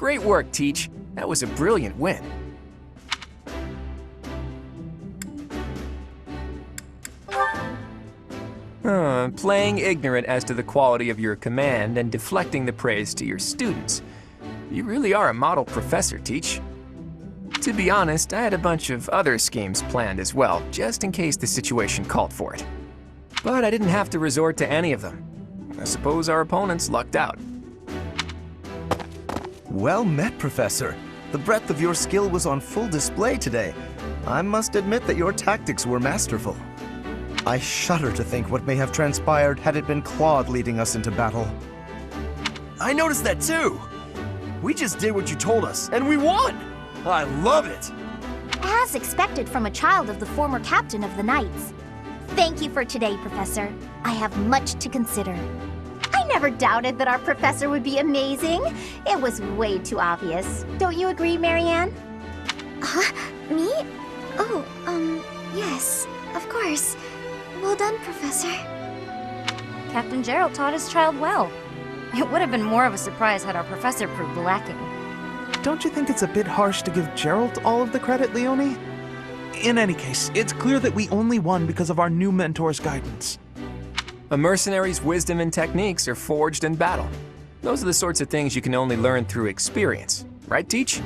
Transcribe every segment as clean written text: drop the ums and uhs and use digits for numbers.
Great work, Teach. That was a brilliant win. Playing ignorant as to the quality of your command and deflecting the praise to your students. You really are a model professor, Teach. To be honest, I had a bunch of other schemes planned as well, just in case the situation called for it. But I didn't have to resort to any of them. I suppose our opponents lucked out. Well met, Professor. The breadth of your skill was on full display today. I must admit that your tactics were masterful. I shudder to think what may have transpired had it been Claude leading us into battle. I noticed that too. We just did what you told us, and we won! I love it! As expected from a child of the former captain of the Knights. Thank you for today, Professor. I have much to consider. I never doubted that our professor would be amazing. It was way too obvious. Don't you agree, Marianne? Huh? Me? Oh, yes, of course. Well done, Professor. Captain Gerald taught his child well. It would have been more of a surprise had our professor proved lacking. Don't you think it's a bit harsh to give Gerald all of the credit, Leonie? In any case, it's clear that we only won because of our new mentor's guidance. A mercenary's wisdom and techniques are forged in battle. Those are the sorts of things you can only learn through experience, right, Teach?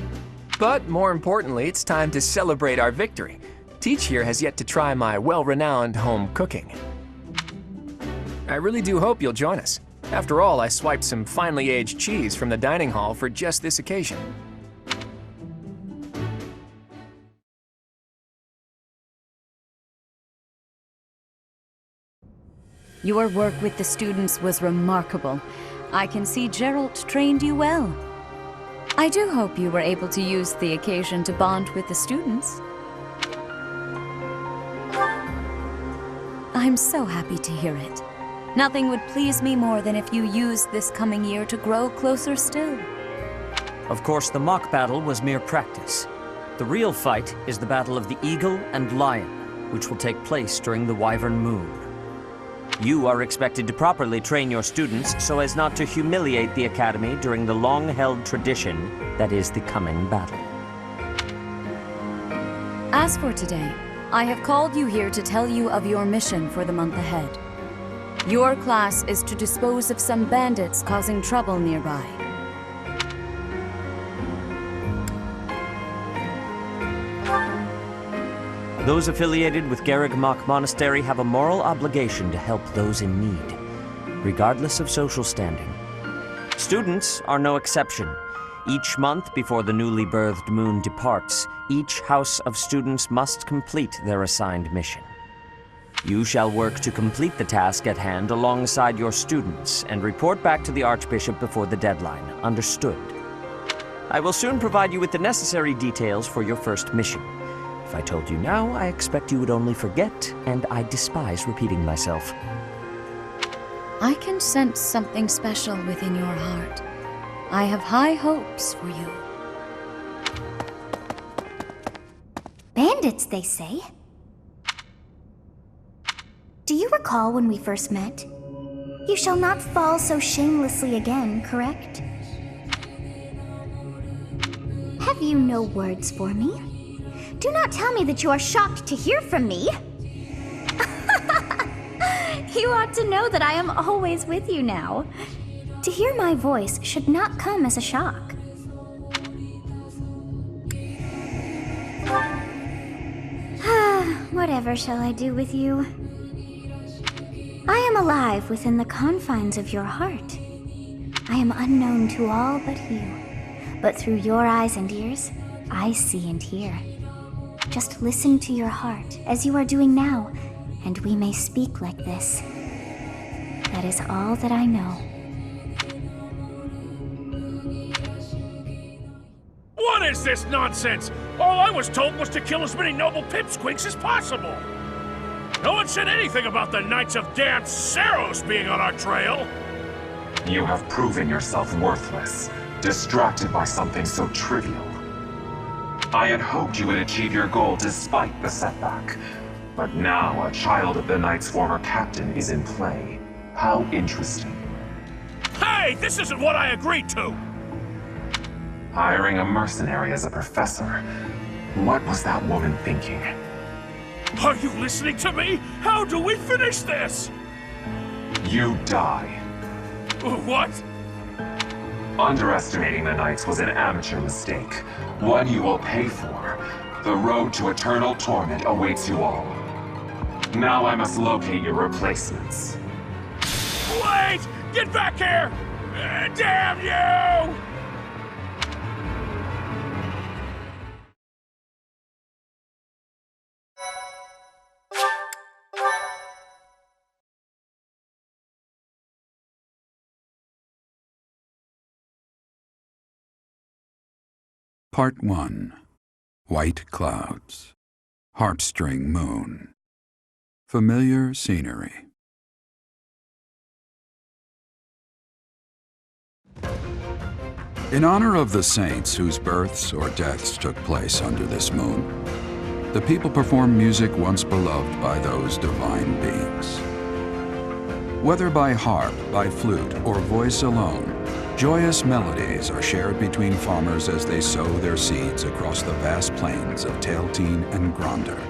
But more importantly, it's time to celebrate our victory. Teach here has yet to try my well-renowned home cooking. I really do hope you'll join us. After all, I swiped some finely aged cheese from the dining hall for just this occasion. Your work with the students was remarkable. I can see Gerald trained you well. I do hope you were able to use the occasion to bond with the students. I'm so happy to hear it. Nothing would please me more than if you used this coming year to grow closer still. Of course, the mock battle was mere practice. The real fight is the Battle of the Eagle and Lion, which will take place during the Wyvern Moon. You are expected to properly train your students so as not to humiliate the Academy during the long-held tradition that is the coming battle. As for today, I have called you here to tell you of your mission for the month ahead. Your class is to dispose of some bandits causing trouble nearby. Those affiliated with Garrigmach Monastery have a moral obligation to help those in need, regardless of social standing. Students are no exception. Each month before the newly birthed moon departs, each house of students must complete their assigned mission. You shall work to complete the task at hand alongside your students and report back to the Archbishop before the deadline. Understood? I will soon provide you with the necessary details for your first mission. If I told you now, I expect you would only forget, and I despise repeating myself. I can sense something special within your heart. I have high hopes for you. Bandits, they say. Do you recall when we first met? You shall not fall so shamelessly again, correct? Have you no words for me? Do not tell me that you are shocked to hear from me. You ought to know that I am always with you now. To hear my voice should not come as a shock. Whatever shall I do with you? I am alive within the confines of your heart. I am unknown to all but you. But through your eyes and ears, I see and hear. Just listen to your heart, as you are doing now, and we may speak like this. That is all that I know. What is this nonsense? All I was told was to kill as many noble pipsqueaks as possible. No one said anything about the Knights of Dance Saros being on our trail. You have proven yourself worthless, distracted by something so trivial. I had hoped you would achieve your goal despite the setback. But now a child of the Knight's former captain is in play. How interesting. Hey, this isn't what I agreed to! Hiring a mercenary as a professor. What was that woman thinking? Are you listening to me? How do we finish this? You die. What? Underestimating the Knights was an amateur mistake. One you will pay for. The road to eternal torment awaits you all. Now I must locate your replacements. Wait! Get back here! Damn you! Part 1. White Clouds. Heartstring Moon. Familiar scenery. In honor of the saints whose births or deaths took place under this moon, the people perform music once beloved by those divine beings. Whether by harp, by flute, or voice alone, joyous melodies are shared between farmers as they sow their seeds across the vast plains of Tailteen and Gronder.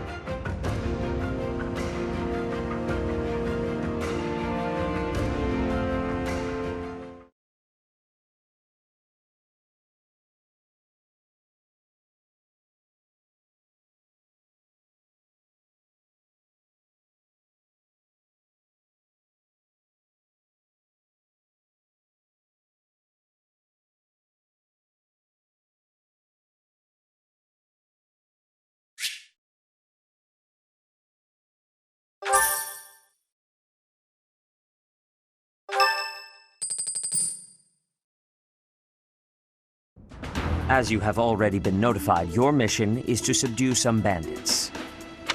As you have already been notified, your mission is to subdue some bandits.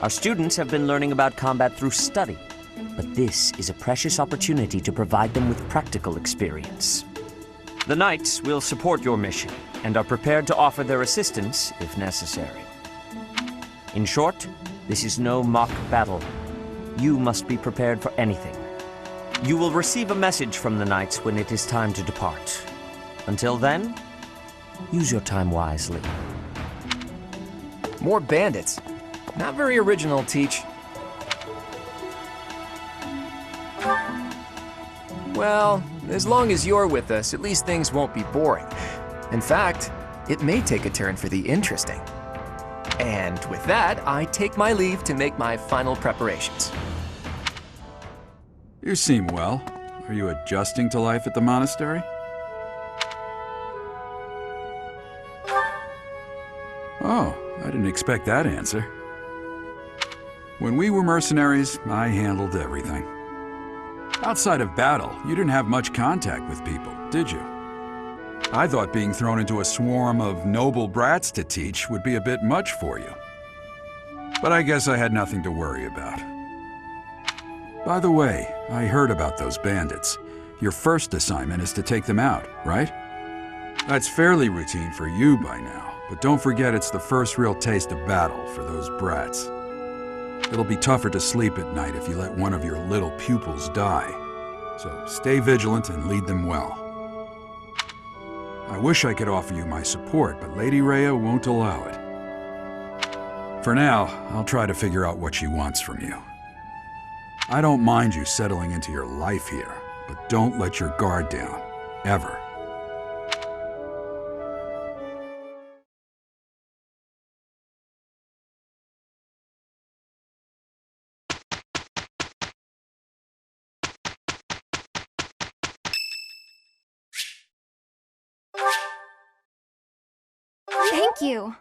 Our students have been learning about combat through study, but this is a precious opportunity to provide them with practical experience. The Knights will support your mission and are prepared to offer their assistance if necessary. In short, this is no mock battle. You must be prepared for anything. You will receive a message from the Knights when it is time to depart. Until then, use your time wisely. More bandits. Not very original, Teach. Well, as long as you're with us, at least things won't be boring. In fact, it may take a turn for the interesting. And with that, I take my leave to make my final preparations. You seem well. Are you adjusting to life at the monastery? Oh, I didn't expect that answer. When we were mercenaries, I handled everything. Outside of battle, you didn't have much contact with people, did you? I thought being thrown into a swarm of noble brats to teach would be a bit much for you. But I guess I had nothing to worry about. By the way, I heard about those bandits. Your first assignment is to take them out, right? That's fairly routine for you by now. But don't forget it's the first real taste of battle for those brats. It'll be tougher to sleep at night if you let one of your little pupils die. So stay vigilant and lead them well. I wish I could offer you my support, but Lady Rhea won't allow it. For now, I'll try to figure out what she wants from you. I don't mind you settling into your life here, but don't let your guard down, ever. Thank you.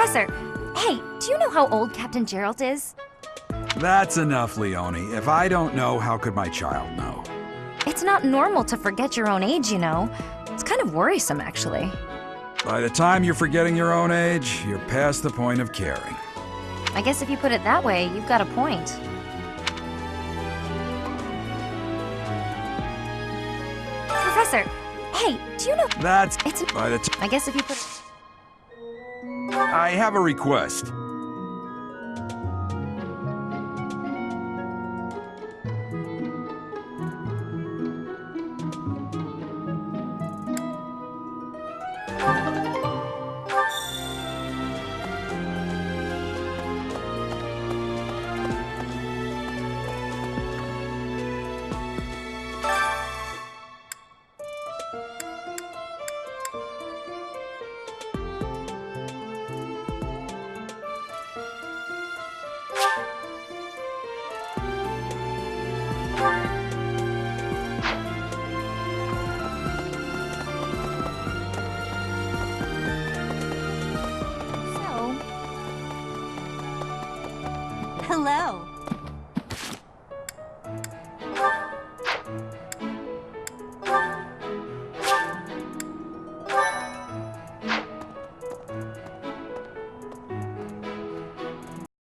Professor, hey, do you know how old Captain Gerald is? That's enough, Leone. If I don't know, how could my child know? It's not normal to forget your own age, you know. It's kind of worrisome, actually. By the time you're forgetting your own age, you're past the point of caring. I guess if you put it that way, you've got a point. Professor, hey, do you know... It's... By the time... I guess if you put... I have a request. Hello.